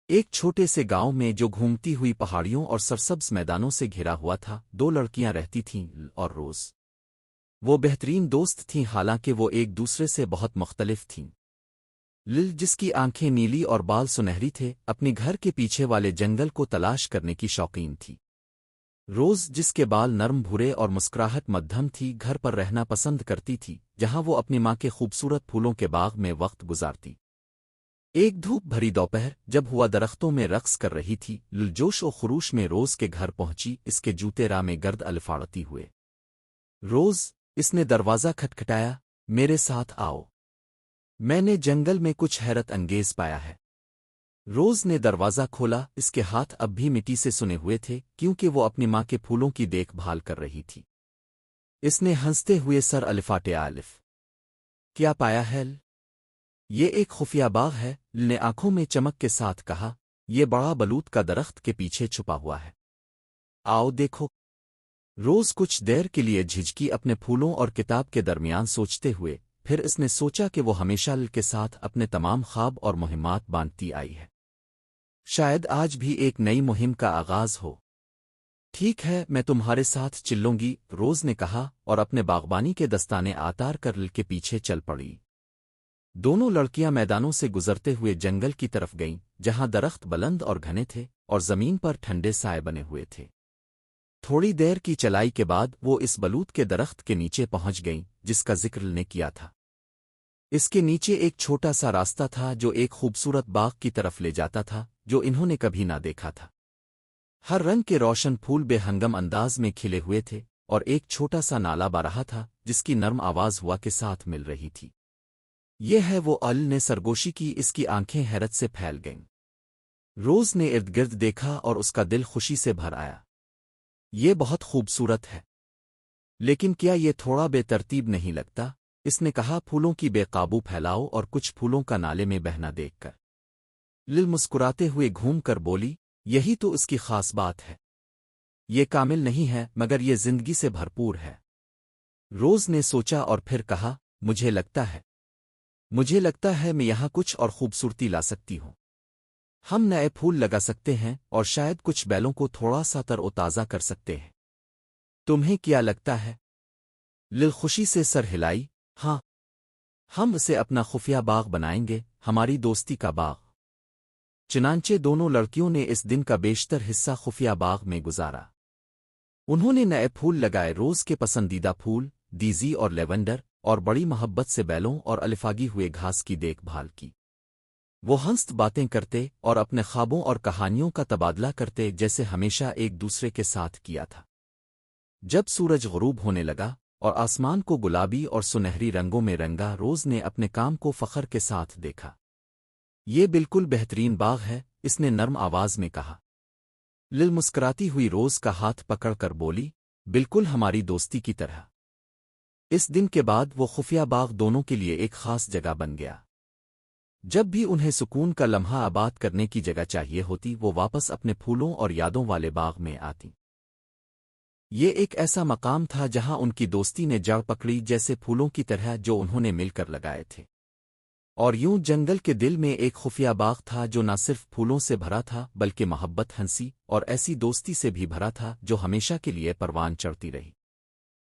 ایک چھوٹے سے گاؤں میں جو گھومتی ہوئی پہاڑیوں اور سرسبز میدانوں سے گھرا ہوا تھا، دو لڑکیاں رہتی تھیں اور روز وہ بہترین دوست تھیں، حالانکہ وہ ایک دوسرے سے بہت مختلف تھیں۔ لل، جس کی آنکھیں نیلی اور بال سنہری تھے، اپنی گھر کے پیچھے والے جنگل کو تلاش کرنے کی شوقین تھی۔ روز، جس کے بال نرم بھورے اور مسکراہٹ مدھم تھی، گھر پر رہنا پسند کرتی تھی جہاں وہ اپنی ماں کے خوبصورت پھولوں کے باغ میں وقت گزارتی۔ ایک دھوپ بھری دوپہر جب ہوا درختوں میں رقص کر رہی تھی، لل جوش و خروش میں روز کے گھر پہنچی، اس کے جوتے راہ میں گرد الفاڑتی ہوئے۔ روز، اس نے دروازہ کھٹکھٹایا، میرے ساتھ آؤ، میں نے جنگل میں کچھ حیرت انگیز پایا ہے۔ روز نے دروازہ کھولا، اس کے ہاتھ اب بھی مٹی سے سنے ہوئے تھے کیونکہ وہ اپنی ماں کے پھولوں کی دیکھ بھال کر رہی تھی۔ اس نے ہنستے ہوئے سر الفاٹے الف کیا پایا ہے؟ یہ ایک خفیہ باغ ہے، لل نے آنکھوں میں چمک کے ساتھ کہا، یہ بڑا بلوط کا درخت کے پیچھے چھپا ہوا ہے، آؤ دیکھو۔ روز کچھ دیر کے لیے جھجکی، اپنے پھولوں اور کتاب کے درمیان سوچتے ہوئے، پھر اس نے سوچا کہ وہ ہمیشہ لل کے ساتھ اپنے تمام خواب اور مہمات بانٹتی آئی ہے۔ شاید آج بھی ایک نئی مہم کا آغاز ہو۔ ٹھیک ہے، میں تمہارے ساتھ چلوں گی، روز نے کہا اور اپنے باغبانی کے دستانے آتار کر لل کے پیچھے چل پڑی۔ دونوں لڑکیاں میدانوں سے گزرتے ہوئے جنگل کی طرف گئیں، جہاں درخت بلند اور گھنے تھے اور زمین پر ٹھنڈے سائے بنے ہوئے تھے۔ تھوڑی دیر کی چلائی کے بعد وہ اس بلوط کے درخت کے نیچے پہنچ گئیں جس کا ذکر لل نے کیا تھا۔ اس کے نیچے ایک چھوٹا سا راستہ تھا جو ایک خوبصورت باغ کی طرف لے جاتا تھا جو انہوں نے کبھی نہ دیکھا تھا۔ ہر رنگ کے روشن پھول بے ہنگم انداز میں کھلے ہوئے تھے اور ایک چھوٹا سا نالا بہ رہا تھا جس کی نرم آواز ہوا کے ساتھ مل رہی تھی۔ یہ ہے وہ، لل نے سرگوشی کی، اس کی آنکھیں حیرت سے پھیل گئیں۔ روز نے ارد گرد دیکھا اور اس کا دل خوشی سے بھر آیا۔ یہ بہت خوبصورت ہے، لیکن کیا یہ تھوڑا بے ترتیب نہیں لگتا؟ اس نے کہا، پھولوں کی بے قابو پھیلاؤ اور کچھ پھولوں کا نالے میں بہنا دیکھ کر۔ لل مسکراتے ہوئے گھوم کر بولی، یہی تو اس کی خاص بات ہے، یہ کامل نہیں ہے مگر یہ زندگی سے بھرپور ہے۔ روز نے سوچا اور پھر کہا، مجھے لگتا ہے میں یہاں کچھ اور خوبصورتی لا سکتی ہوں۔ ہم نئے پھول لگا سکتے ہیں اور شاید کچھ بیلوں کو تھوڑا سا تر و تازہ کر سکتے ہیں۔ تمہیں کیا لگتا ہے؟ لل خوشی سے سر ہلائی، ہاں، ہم اسے اپنا خفیہ باغ بنائیں گے، ہماری دوستی کا باغ۔ چنانچہ دونوں لڑکیوں نے اس دن کا بیشتر حصہ خفیہ باغ میں گزارا۔ انہوں نے نئے پھول لگائے، روز کے پسندیدہ پھول دیزی اور لیونڈر، اور بڑی محبت سے بیلوں اور الفاگی ہوئے گھاس کی دیکھ بھال کی۔ وہ ہنست باتیں کرتے اور اپنے خوابوں اور کہانیوں کا تبادلہ کرتے جیسے ہمیشہ ایک دوسرے کے ساتھ کیا تھا۔ جب سورج غروب ہونے لگا اور آسمان کو گلابی اور سنہری رنگوں میں رنگا، روز نے اپنے کام کو فخر کے ساتھ دیکھا۔ یہ بالکل بہترین باغ ہے، اس نے نرم آواز میں کہا۔ لل مسکراتی ہوئی روز کا ہاتھ پکڑ کر بولی، بالکل ہماری دوستی کی طرح۔ اس دن کے بعد وہ خفیہ باغ دونوں کے لیے ایک خاص جگہ بن گیا۔ جب بھی انہیں سکون کا لمحہ آباد کرنے کی جگہ چاہیے ہوتی، وہ واپس اپنے پھولوں اور یادوں والے باغ میں آتی۔ یہ ایک ایسا مقام تھا جہاں ان کی دوستی نے جڑ پکڑی، جیسے پھولوں کی طرح جو انہوں نے مل کر لگائے تھے۔ اور یوں جنگل کے دل میں ایک خفیہ باغ تھا جو نہ صرف پھولوں سے بھرا تھا بلکہ محبت، ہنسی اور ایسی دوستی سے بھی بھرا تھا جو ہمیشہ کے لیے پروان چڑھتی رہی۔